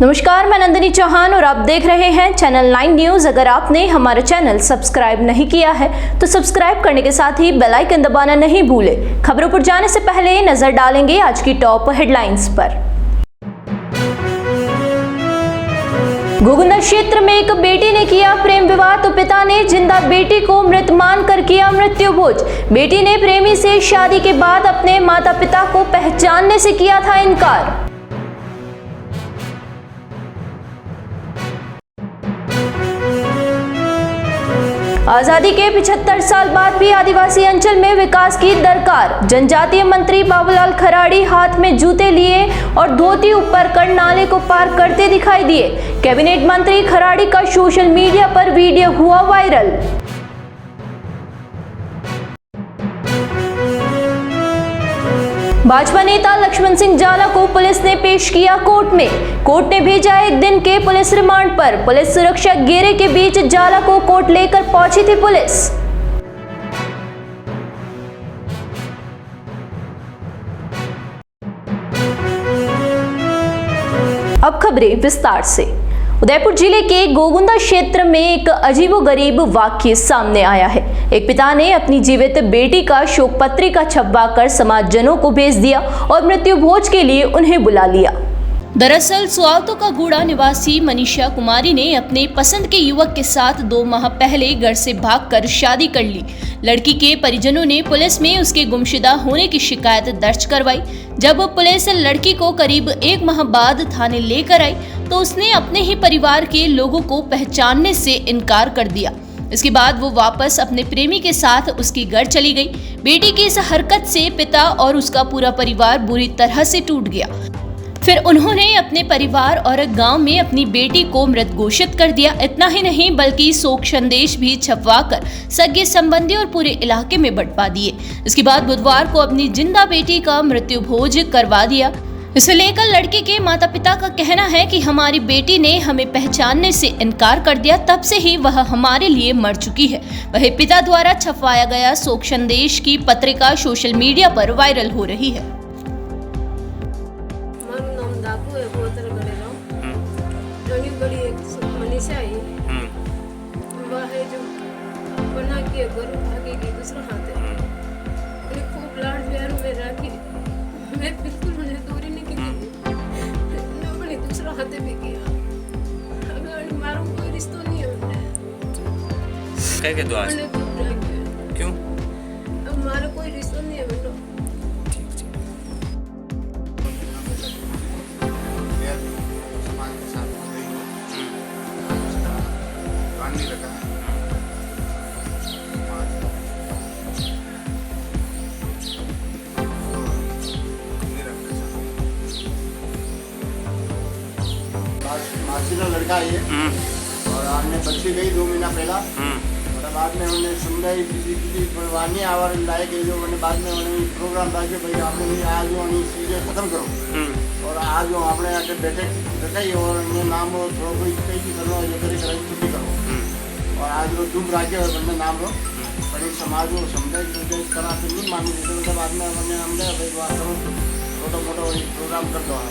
नमस्कार, मैं नंदिनी चौहान और आप देख रहे हैं चैनल 9 न्यूज। अगर आपने हमारा चैनल सब्सक्राइब नहीं किया है तो सब्सक्राइब करने के साथ ही बेल आइकन दबाना नहीं भूलें। खबरों पर जाने से पहले नजर डालेंगे आज की टॉप हेडलाइंस पर। गोगुंदा क्षेत्र में एक बेटी ने किया प्रेम विवाह तो पिता ने जिंदा बेटी को मृत मानकर किया मृत्यु भोज। बेटी ने प्रेमी से शादी के बाद अपने माता पिता को पहचानने से किया था इनकार। आजादी के 75 साल बाद भी आदिवासी अंचल में विकास की दरकार। जनजातीय मंत्री बाबूलाल खराड़ी हाथ में जूते लिए और धोती ऊपर कर नाले को पार करते दिखाई दिए। कैबिनेट मंत्री खराड़ी का सोशल मीडिया पर वीडियो हुआ वायरल। भाजपा नेता लक्ष्मण सिंह जाला को पुलिस ने पेश किया कोर्ट में। कोर्ट ने भेजा 1 दिन के पुलिस रिमांड पर। पुलिस सुरक्षा घेरे के बीच जाला को कोर्ट लेकर पहुंची थी पुलिस। अब खबरें विस्तार से। उदयपुर जिले के गोगुंदा क्षेत्र में एक अजीबोगरीब वाक्य सामने आया है। एक पिता ने अपनी जीवित बेटी का शोक पत्रिका छपवाकर समाजजनों को भेज दिया और मृत्यु भोज के लिए उन्हें बुला लिया। दरअसल सुआवतो का गूड़ा निवासी मनीषा कुमारी ने अपने पसंद के युवक के साथ 2 माह पहले घर से भागकर शादी कर ली। लड़की के परिजनों ने पुलिस में उसके गुमशुदा होने की शिकायत दर्ज करवाई। जब पुलिस लड़की को करीब 1 माह बाद थाने लेकर आई तो उसने अपने ही परिवार के लोगों को पहचानने से इनकार कर दिया। इसके बाद वो वापस अपने प्रेमी के साथ उसके घर चली गई। बेटी की इस हरकत से पिता और उसका पूरा परिवार बुरी तरह से टूट गया। फिर उन्होंने अपने परिवार और गांव में अपनी बेटी को मृत घोषित कर दिया। इतना ही नहीं बल्कि शोक संदेश भी छपवाकर सगे संबंधी और पूरे इलाके में बंटवा दिए। इसके बाद बुधवार को अपनी जिंदा बेटी का मृत्यु भोज करवा दिया। इसे लेकर लड़के के माता पिता का कहना है कि हमारी बेटी ने हमें पहचानने से इनकार कर दिया, तब से ही वह हमारे लिए मर चुकी है। वह पिता द्वारा छपवाया गया शोक संदेश की पत्रिका सोशल मीडिया पर वायरल हो रही है। बड़ी एक मनीषा है, वह है जो बना के घर भागेगी दूसरा हाथ है। मैंने खूब लाड प्यार में रखी, मैं बिल्कुल मुझे दूरी नहीं की, मैंने दूसरा हाथ भी किया। अगर मारो कोई रिश्ता नहीं है क्या कहते हो आज? क्यों? अब हमारा कोई रिश्ता नहीं है बेटा। मासी लड़का है और हमने बच्ची गई 2 महीना पहला और बाद में उन्हें समझाई किसी परवानी आवर लाए गए जो मैंने बाद में उन्हें प्रोग्राम था कि भाई आपने आज जो चीज़ें खत्म करो और आज जो आपने आके बैठे रखाई और उन्हें नाम हो थोड़ा कोई कहीं करो ये करी कराई छुट्टी करो और आज वो चुप रखे और बंदे नाम लो बड़ी समाज को समझे इस तरह से नहीं मानी जैसे बाद में हमने भाई बात करो छोटा मोटा प्रोग्राम कर दो।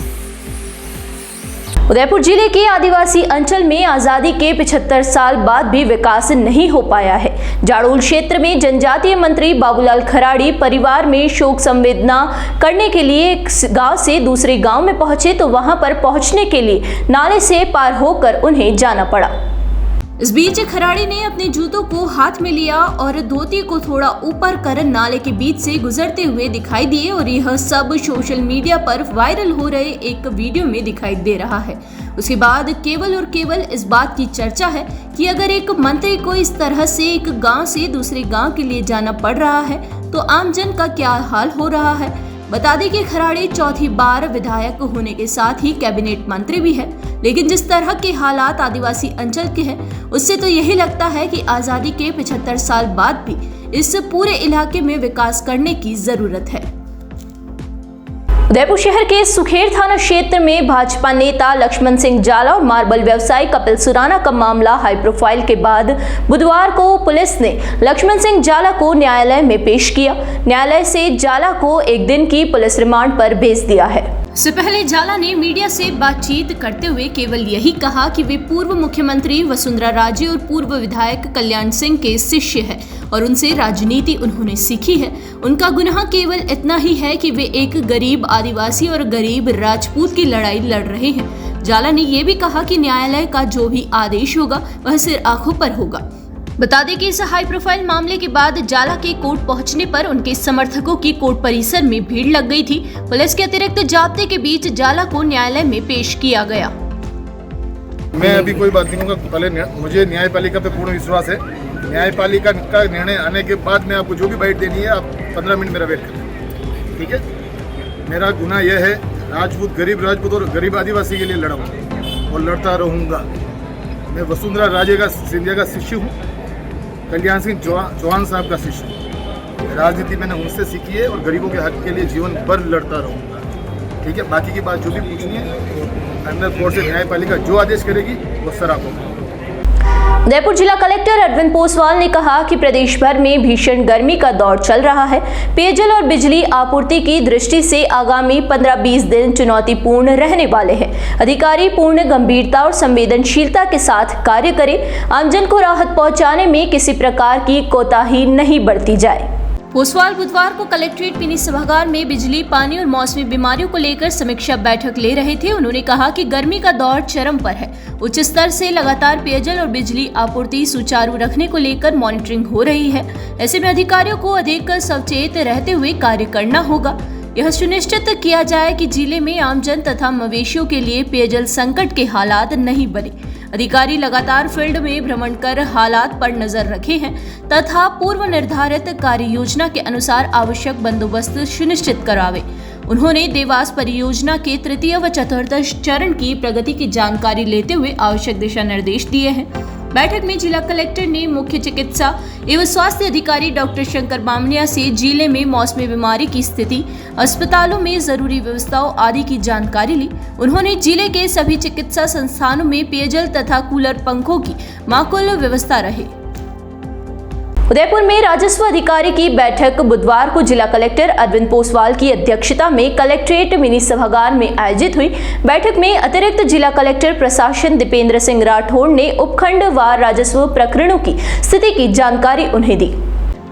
उदयपुर जिले के आदिवासी अंचल में आजादी के 75 साल बाद भी विकास नहीं हो पाया है। जाड़ोल क्षेत्र में जनजातीय मंत्री बाबूलाल खराड़ी परिवार में शोक संवेदना करने के लिए एक गांव से दूसरे गांव में पहुंचे तो वहां पर पहुंचने के लिए नाले से पार होकर उन्हें जाना पड़ा। इस बीच खराड़ी ने अपने जूतों को हाथ में लिया और धोती को थोड़ा ऊपर कर नाले के बीच से गुजरते हुए दिखाई दिए और यह सब सोशल मीडिया पर वायरल हो रहे एक वीडियो में दिखाई दे रहा है। उसके बाद केवल और केवल इस बात की चर्चा है कि अगर एक मंत्री को इस तरह से एक गांव से दूसरे गांव के लिए जाना पड़ रहा है तो आमजन का क्या हाल हो रहा है। बता दें कि खराड़ी 4थी बार विधायक होने के साथ ही कैबिनेट मंत्री भी है, लेकिन जिस तरह के हालात आदिवासी अंचल के हैं उससे तो यही लगता है कि आजादी के 75 साल बाद भी इस पूरे इलाके में विकास करने की जरूरत है। उदयपुर शहर के सुखेर थाना क्षेत्र में भाजपा नेता लक्ष्मण सिंह जाला और मार्बल व्यवसायी कपिल सुराना का मामला हाई प्रोफाइल के बाद बुधवार को पुलिस ने लक्ष्मण सिंह जाला को न्यायालय में पेश किया। न्यायालय से जाला को एक दिन की पुलिस रिमांड पर भेज दिया है। इससे पहले जाला ने मीडिया से बातचीत करते हुए केवल यही कहा कि वे पूर्व मुख्यमंत्री वसुंधरा राजे और पूर्व विधायक कल्याण सिंह के शिष्य हैं और उनसे राजनीति उन्होंने सीखी है। उनका गुनाह केवल इतना ही है कि वे एक गरीब आदिवासी और गरीब राजपूत की लड़ाई लड़ रहे हैं। जाला ने यह भी कहा कि न्यायालय का जो भी आदेश होगा वह सिर आंखों पर होगा। बता दें कि इस हाई प्रोफाइल मामले के बाद जाला के कोर्ट पहुंचने पर उनके समर्थकों की कोर्ट परिसर में भीड़ लग गई थी। पुलिस के अतिरिक्त जाब्ते के बीच जाला को न्यायालय में पेश किया गया। मैं अभी कोई बात नहीं कहूँगा, पहले मुझे न्यायपालिका पे पूर्ण विश्वास है। न्यायपालिका का निर्णय आने के बाद मैं आपको जो भी बाइट देनी है आप 15 मिनट मेरा वेट करें, ठीक है। मेरा गुनाह यह है, राजपूत गरीब राजपूत और गरीब आदिवासी के लिए लड़ा हूँ और लड़ता रहूँगा। मैं वसुंधरा राजे का सिंधिया का शिष्य हूँ, कल्याण सिंह चौहान साहब का शिष्य हूँ। राजनीति मैंने उनसे सीखी है और गरीबों के हक के लिए जीवन भर लड़ता रहूँगा, ठीक है। बाकी की बात जो भी पूछनी है अंडर कोर्ट से न्यायपालिका जो आदेश करेगी वो सर आपको। उदयपुर जिला कलेक्टर अरविंद पोसवाल ने कहा कि प्रदेश भर में भीषण गर्मी का दौर चल रहा है। पेयजल और बिजली आपूर्ति की दृष्टि से आगामी 15-20 दिन चुनौतीपूर्ण रहने वाले हैं। अधिकारी पूर्ण गंभीरता और संवेदनशीलता के साथ कार्य करें। आमजन को राहत पहुंचाने में किसी प्रकार की कोताही नहीं बरती जाए। पोसवाल बुधवार को कलेक्ट्रेट मिनी सभागार में बिजली, पानी और मौसमी बीमारियों को लेकर समीक्षा बैठक ले रहे थे। उन्होंने कहा कि गर्मी का दौर चरम पर है। उच्च स्तर से लगातार पेयजल और बिजली आपूर्ति सुचारू रखने को लेकर मॉनिटरिंग हो रही है। ऐसे में अधिकारियों को अधिक सचेत रहते हुए कार्य करना होगा। यह सुनिश्चित किया जाए कि जिले में आमजन तथा मवेशियों के लिए पेयजल संकट के हालात नहीं बने। अधिकारी लगातार फील्ड में भ्रमण कर हालात पर नजर रखे हैं तथा पूर्व निर्धारित कार्य योजना के अनुसार आवश्यक बंदोबस्त सुनिश्चित करावे। उन्होंने देवास परियोजना के तृतीय व चतुर्थ चरण की प्रगति की जानकारी लेते हुए आवश्यक दिशा निर्देश दिए हैं। बैठक में जिला कलेक्टर ने मुख्य चिकित्सा एवं स्वास्थ्य अधिकारी डॉक्टर शंकर बामनिया से जिले में मौसमी बीमारी की स्थिति, अस्पतालों में जरूरी व्यवस्थाओं आदि की जानकारी ली। उन्होंने जिले के सभी चिकित्सा संस्थानों में पेयजल तथा कूलर पंखों की माकूल व्यवस्था रहे। उदयपुर में राजस्व अधिकारी की बैठक बुधवार को जिला कलेक्टर अरविंद पोसवाल की अध्यक्षता में कलेक्ट्रेट मिनी सभागार में आयोजित हुई। बैठक में अतिरिक्त जिला कलेक्टर प्रशासन दीपेंद्र सिंह राठौड़ ने उपखंडवार राजस्व प्रकरणों की स्थिति की जानकारी उन्हें दी।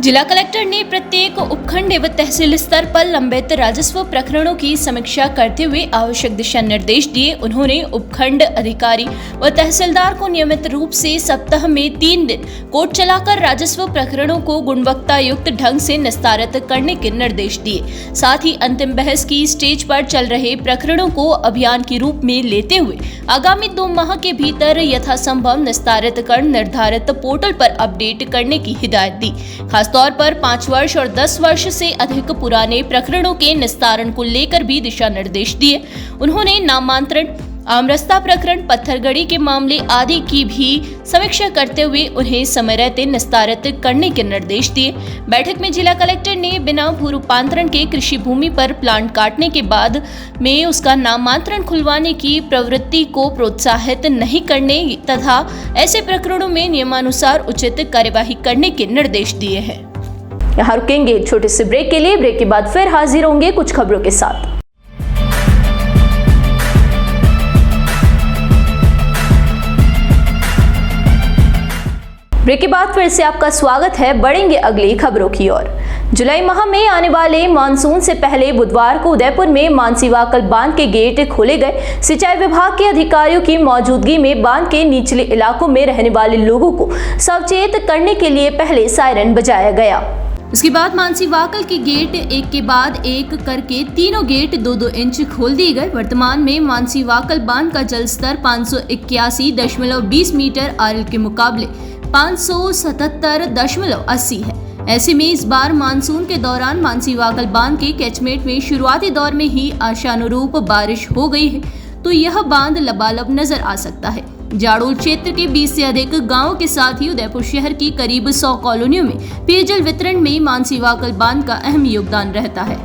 जिला कलेक्टर ने प्रत्येक उपखंड एवं तहसील स्तर पर लंबित राजस्व प्रकरणों की समीक्षा करते हुए आवश्यक दिशा निर्देश दिए। उन्होंने उपखंड अधिकारी व तहसीलदार को नियमित रूप से सप्ताह में 3 दिन कोर्ट चलाकर राजस्व प्रकरणों को गुणवत्ता युक्त ढंग से निस्तारित करने के निर्देश दिए। साथ ही अंतिम बहस की स्टेज पर चल रहे प्रकरणों को अभियान के रूप में लेते हुए आगामी 2 माह के भीतर यथासंभव निस्तारित कर निर्धारित पोर्टल पर अपडेट करने की हिदायत दी। तौर पर 5 वर्ष और 10 वर्ष से अधिक पुराने प्रकरणों के निस्तारण को लेकर भी दिशा निर्देश दिए। उन्होंने नामांतरण, आमरस्ता प्रकरण, पत्थरगड़ी के मामले आदि की भी समीक्षा करते हुए उन्हें समय रहते निस्तारित करने के निर्देश दिए। बैठक में जिला कलेक्टर ने बिना भू रूपांतरण के कृषि भूमि पर प्लांट काटने के बाद में उसका नामांतरण खुलवाने की प्रवृत्ति को प्रोत्साहित नहीं करने तथा ऐसे प्रकरणों में नियमानुसार उचित कार्यवाही करने के निर्देश दिए हैं। यहाँ रुकेंगे एक छोटे से ब्रेक के लिए। ब्रेक के बाद फिर हाजिर होंगे कुछ खबरों के साथ। ब्रेक के बाद फिर से आपका स्वागत है। बढ़ेंगे अगली खबरों की ओर। जुलाई माह में आने वाले मानसून से पहले बुधवार को उदयपुर में मानसीवाकल बांध के गेट खोले गए। सिंचाई विभाग के अधिकारियों की मौजूदगी में बांध के निचले इलाकों में रहने वाले लोगों को सचेत करने के लिए पहले सायरन बजाया गया। इसके बाद मानसीवाकल के गेट एक के बाद एक करके तीनों गेट 2-2 इंच खोल दिए गए। वर्तमान में मानसीवाकल बांध का जल स्तर 581.20 मीटर आरएल के मुकाबले 577.80 है। ऐसे में इस बार मानसून के दौरान मानसीवाकल बांध के कैचमेंट में शुरुआती दौर में ही आशानुरूप बारिश हो गई है, तो यह बांध लबालब नजर आ सकता है। जाड़ोल क्षेत्र के 20 से अधिक गांवों के साथ ही उदयपुर शहर की करीब 100 कॉलोनियों में पेयजल वितरण में मानसीवाकल बांध का अहम योगदान रहता है।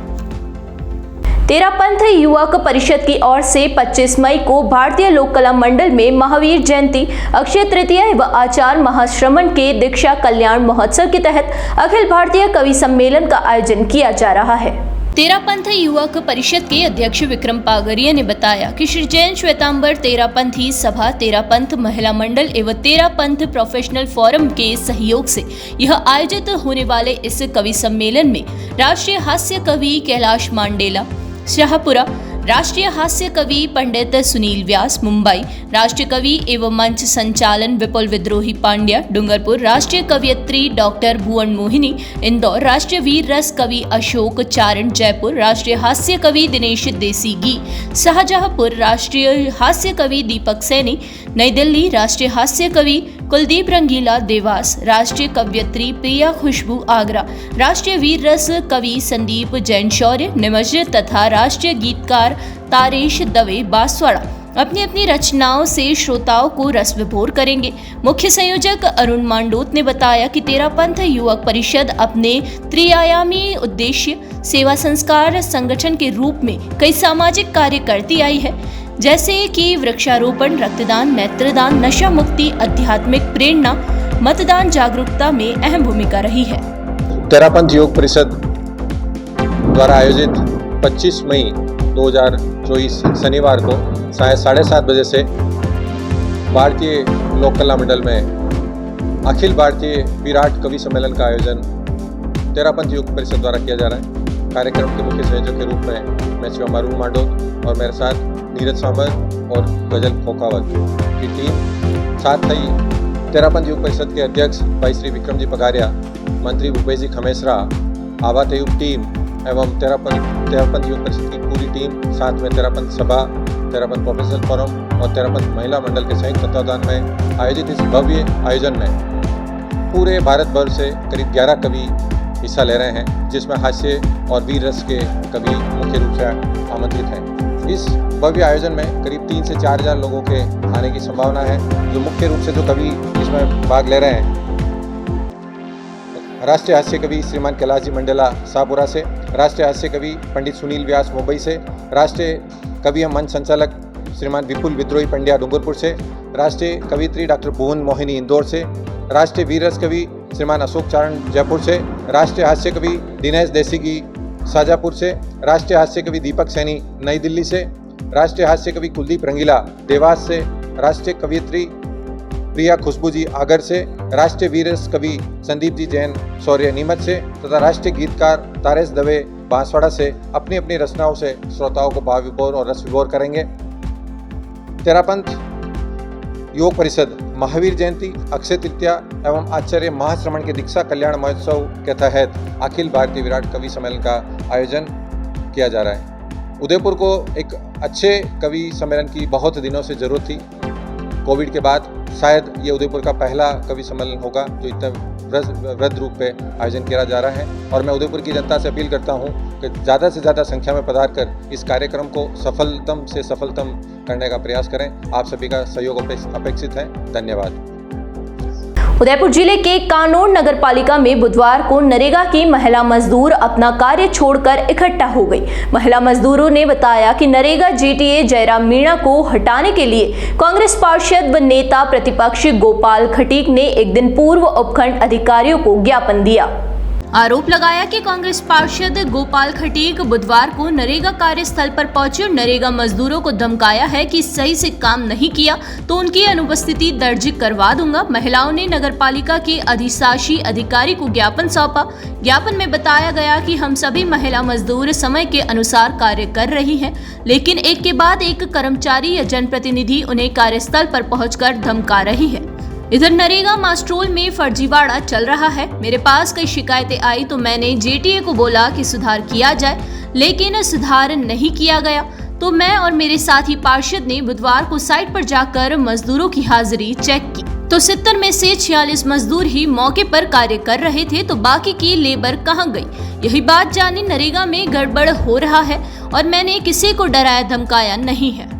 तेरापंथ युवक परिषद की ओर से 25 मई को भारतीय लोक कला मंडल में महावीर जयंती, अक्षय तृतीया एवं आचार्य महाश्रमण के दीक्षा कल्याण महोत्सव के तहत अखिल भारतीय कवि सम्मेलन का आयोजन किया जा रहा है। तेरापंथ युवक परिषद के अध्यक्ष विक्रम पागरिया ने बताया कि श्री जैन श्वेतांबर तेरापंथी सभा, तेरापंथ महिला मंडल एवं तेरापंथ प्रोफेशनल फोरम के सहयोग से यह आयोजित होने वाले इस कवि सम्मेलन में राष्ट्रीय हास्य कवि कैलाश मांडेला शाहपुरा, राष्ट्रीय हास्य कवि पंडित सुनील व्यास मुंबई, राष्ट्रीय कवि एवं मंच संचालन विपुल विद्रोही पांड्या डूंगरपुर, राष्ट्रीय कवयित्री डॉक्टर भुवन मोहिनी इंदौर, राष्ट्रीय वीर रस कवि अशोक चारण जयपुर, राष्ट्रीय हास्य कवि दिनेश देसीगी शाहजहांपुर, राष्ट्रीय हास्य कवि दीपक सैनी नई दिल्ली, राष्ट्रीय हास्य कवि कुलदीप रंगीला देवास, राष्ट्रीय कवयित्री प्रिया खुशबू आगरा, राष्ट्रीय वीर रस कवि संदीप जैन शौर्य निमज्ज तथा राष्ट्रीय गीतकार तारेश दवे बांसवाड़ा अपनी अपनी रचनाओं से श्रोताओं को रस विभोर करेंगे। मुख्य संयोजक अरुण मांडोत ने बताया कि तेरापंथ युवक परिषद अपने त्रिआयामी उद्देश्य सेवा संस्कार संगठन के रूप में कई सामाजिक कार्य करती आई है, जैसे कि वृक्षारोपण, रक्तदान, नेत्रदान, नशा मुक्ति, आध्यात्मिक प्रेरणा, मतदान जागरूकता में अहम भूमिका रही है। तेरापंथ योग परिषद द्वारा आयोजित 25 मई 2024 शनिवार को 7:30 बजे से भारतीय लोक कला मंडल में अखिल भारतीय विराट कवि सम्मेलन का आयोजन तेरापंथ योग परिषद द्वारा किया जा रहा है। कार्यक्रम के मुख्य संयोजक के रूप में मैं श्री अरुण मांडोत और मेरे साथ नीरज सांबर और गजल खोखावत की टीम, साथ ही तेरापंथ योग परिषद के अध्यक्ष भाई श्री विक्रम जी पगारिया, मंत्री भूपेश जी खमेसरा, आभा तयूब टीम एवं तेरापंथ योग परिषद की पूरी टीम, साथ में तेरापंथ सभा, तेरापंथ प्रोफेशनल फोरम और तेरापंथ महिला मंडल के संयुक्त तत्वावधान में आयोजित इस भव्य आयोजन में पूरे भारत भर से करीब 11 कवि हिस्सा ले रहे हैं, जिसमें हास्य और वीर रस के कवि मुख्य रूप से आमंत्रित हैं। इस भव्य आयोजन में करीब 3 से 4 हज़ार लोगों के आने की संभावना है। जो मुख्य रूप से जो कवि इसमें भाग ले रहे हैं, राष्ट्रीय हास्य कवि श्रीमान कैलाश जी मंडेला शाहपुरा से, राष्ट्रीय हास्य कवि पंडित सुनील व्यास मुंबई से, राष्ट्रीय कवि एवं मंच संचालक श्रीमान विपुल विद्रोही पंड्या डूंगरपुर से, राष्ट्रीय कवयित्री डॉक्टर भुवन मोहिनी इंदौर से, राष्ट्रीय वीर रस कवि श्रीमान अशोक चारण जयपुर से, राष्ट्रीय हास्य कवि दिनेश देसीगी शाहजहांपुर से, राष्ट्रीय हास्य कवि दीपक सैनी नई दिल्ली से, राष्ट्रीय हास्य कवि कुलदीप रंगीला देवास से, राष्ट्रीय कवयित्री प्रिया खुशबू जी आगर से, राष्ट्रीय वीर रस कवि संदीप जी जैन शौर्य नीमच से तथा राष्ट्रीय गीतकार तारेश दवे बांसवाड़ा से अपनी अपनी रचनाओं से श्रोताओं को भाव विभोर और रस विभोर करेंगे। तेरापंथ योग परिषद महावीर जयंती, अक्षय तृतीया एवं आचार्य महाश्रमण के दीक्षा कल्याण महोत्सव के तहत अखिल भारतीय विराट कवि सम्मेलन का आयोजन किया जा रहा है। उदयपुर को एक अच्छे कवि सम्मेलन की बहुत दिनों से जरूरत थी। कोविड के बाद शायद ये उदयपुर का पहला कवि सम्मेलन होगा जो इतना वृहद रूप पे आयोजन किया जा रहा है, और मैं उदयपुर की जनता से अपील करता हूँ कि ज़्यादा से ज़्यादा संख्या में पधार कर इस कार्यक्रम को सफलतम से सफलतम करने का प्रयास करें। आप सभी का सहयोग अपेक्षित है। धन्यवाद। उदयपुर जिले के कानोड़ नगर पालिका में बुधवार को नरेगा की महिला मजदूर अपना कार्य छोड़कर इकट्ठा हो गई। महिला मजदूरों ने बताया कि नरेगा जीटीए जयराम मीणा को हटाने के लिए कांग्रेस पार्षद व नेता प्रतिपक्ष गोपाल खटीक ने एक दिन पूर्व उपखंड अधिकारियों को ज्ञापन दिया। आरोप लगाया कि कांग्रेस पार्षद गोपाल खटीक बुधवार को नरेगा कार्यस्थल पर पहुंचे और नरेगा मजदूरों को धमकाया है कि सही से काम नहीं किया तो उनकी अनुपस्थिति दर्ज करवा दूंगा। महिलाओं ने नगरपालिका के अधिशासी अधिकारी को ज्ञापन सौंपा। ज्ञापन में बताया गया कि हम सभी महिला मजदूर समय के अनुसार कार्य कर रही हैं, लेकिन एक के बाद एक कर्मचारी या जनप्रतिनिधि उन्हें कार्यस्थल पर पहुंचकर धमका रही है। इधर नरेगा मास्ट्रोल में फर्जीवाड़ा चल रहा है। मेरे पास कई शिकायतें आई तो मैंने जेटीए को बोला कि सुधार किया जाए, लेकिन सुधार नहीं किया गया। तो मैं और मेरे साथी पार्षद ने बुधवार को साइट पर जाकर मजदूरों की हाजिरी चेक की तो 70 में से 46 मजदूर ही मौके पर कार्य कर रहे थे, तो बाकी की लेबर कहां गई। यही बात जानी नरेगा में गड़बड़ हो रहा है और मैंने किसी को डराया धमकाया नहीं है।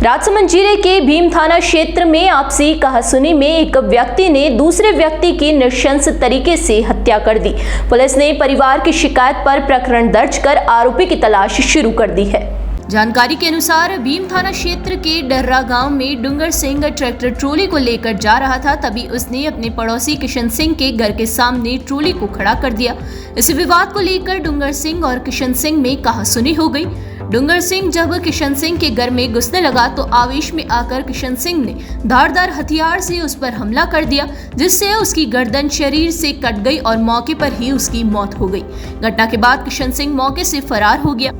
राजसमंद जिले के भीम थाना क्षेत्र में आपसी कहासुनी में एक व्यक्ति ने दूसरे व्यक्ति की नृशंस तरीके से हत्या कर दी। पुलिस ने परिवार की शिकायत पर प्रकरण दर्ज कर आरोपी की तलाश शुरू कर दी है। जानकारी के अनुसार भीम थाना क्षेत्र के डर्रा गांव में डूंगर सिंह ट्रैक्टर ट्रॉली को लेकर जा रहा था, तभी उसने अपने पड़ोसी किशन सिंह के घर के सामने ट्रॉली को खड़ा कर दिया। इस विवाद को लेकर डूंगर सिंह और किशन सिंह में कहासुनी हो गई। डूंगर सिंह जब किशन सिंह के घर में घुसने लगा तो आवेश में आकर किशन सिंह ने धारदार हथियार से उस पर हमला कर दिया, जिससे उसकी गर्दन शरीर से कट गई और मौके पर ही उसकी मौत हो गई। घटना के बाद किशन सिंह मौके से फरार हो गया।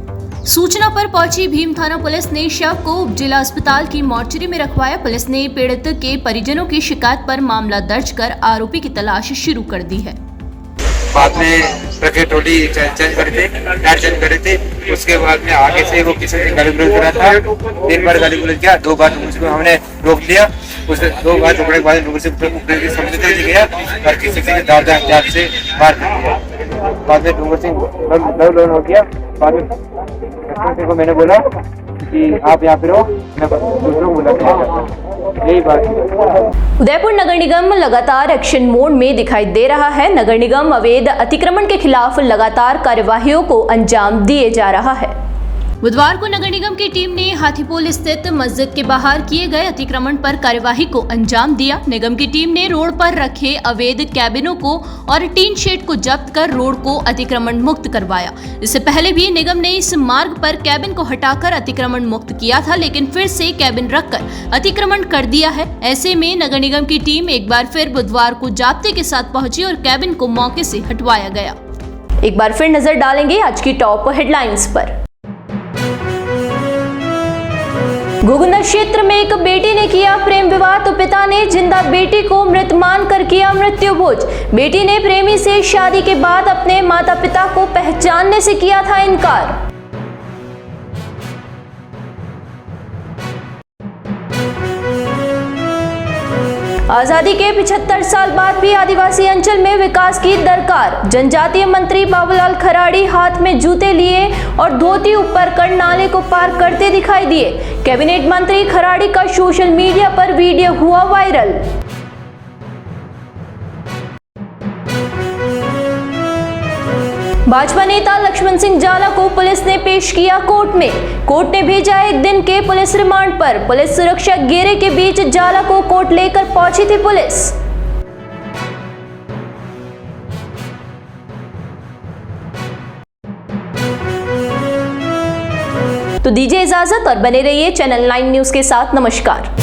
सूचना पर पहुंची भीम थाना पुलिस ने शव को उप जिला अस्पताल की मोर्चरी में रखवाया। पुलिस ने पीड़ित के परिजनों की शिकायत पर मामला दर्ज कर आरोपी की तलाश शुरू कर दी है। बाद में ट्रैक्टर ट्रॉली चेंज करे थे। उसके बाद में आगे से वो किसी ने गाली गलौज करा था, 3 बार गाली गलौज किया, 2 बार उसको हमने रोक लिया। उसने 2 बार रोकने के बाद समझते गया और किसी के धारदार हथियार से मार दिया। बाद में डूंगर सिंह हो गया। बाद में को मैंने बोला कि आप यहाँ पे रहो, मैं दूसरों को बुला के यही बात। उदयपुर नगर निगम लगातार एक्शन मोड में दिखाई दे रहा है। नगर निगम अवैध अतिक्रमण के खिलाफ लगातार कार्यवाहियों को अंजाम दिए जा रहा है। बुधवार को नगर निगम की टीम ने हाथीपोल स्थित मस्जिद के बाहर किए गए अतिक्रमण पर कार्यवाही को अंजाम दिया। निगम की टीम ने रोड पर रखे अवैध कैबिनों को और टीन शेड को जब्त कर रोड को अतिक्रमण मुक्त करवाया। इससे पहले भी निगम ने इस मार्ग पर कैबिन को हटाकर अतिक्रमण मुक्त किया था, लेकिन फिर से कैबिन रखकर अतिक्रमण कर दिया है। ऐसे में नगर निगम की टीम एक बार फिर बुधवार को जाब्ते के साथ पहुंची और कैबिन को मौके से हटवाया गया। एक बार फिर नजर डालेंगे आज की टॉप हेडलाइंस पर। गोगुंदा क्षेत्र में एक बेटी ने किया प्रेम विवाह तो पिता ने जिंदा बेटी को मृत मानकर किया मृत्यु भोज। बेटी ने प्रेमी से शादी के बाद अपने माता पिता को पहचानने से किया था इनकार। आजादी के 75 साल बाद भी आदिवासी अंचल में विकास की दरकार। जनजातीय मंत्री बाबूलाल खराड़ी हाथ में जूते लिए और धोती ऊपर कर नाले को पार करते दिखाई दिए। कैबिनेट मंत्री खराड़ी का सोशल मीडिया पर वीडियो हुआ वायरल। भाजपा नेता लक्ष्मण सिंह जाला को पुलिस ने पेश किया कोर्ट में। कोर्ट ने भेजा 1 दिन के पुलिस रिमांड पर। पुलिस सुरक्षा घेरे के बीच जाला को कोर्ट लेकर पहुंची थी पुलिस। तो दीजिए इजाजत और बने रहिए चैनल 9 न्यूज के साथ। नमस्कार।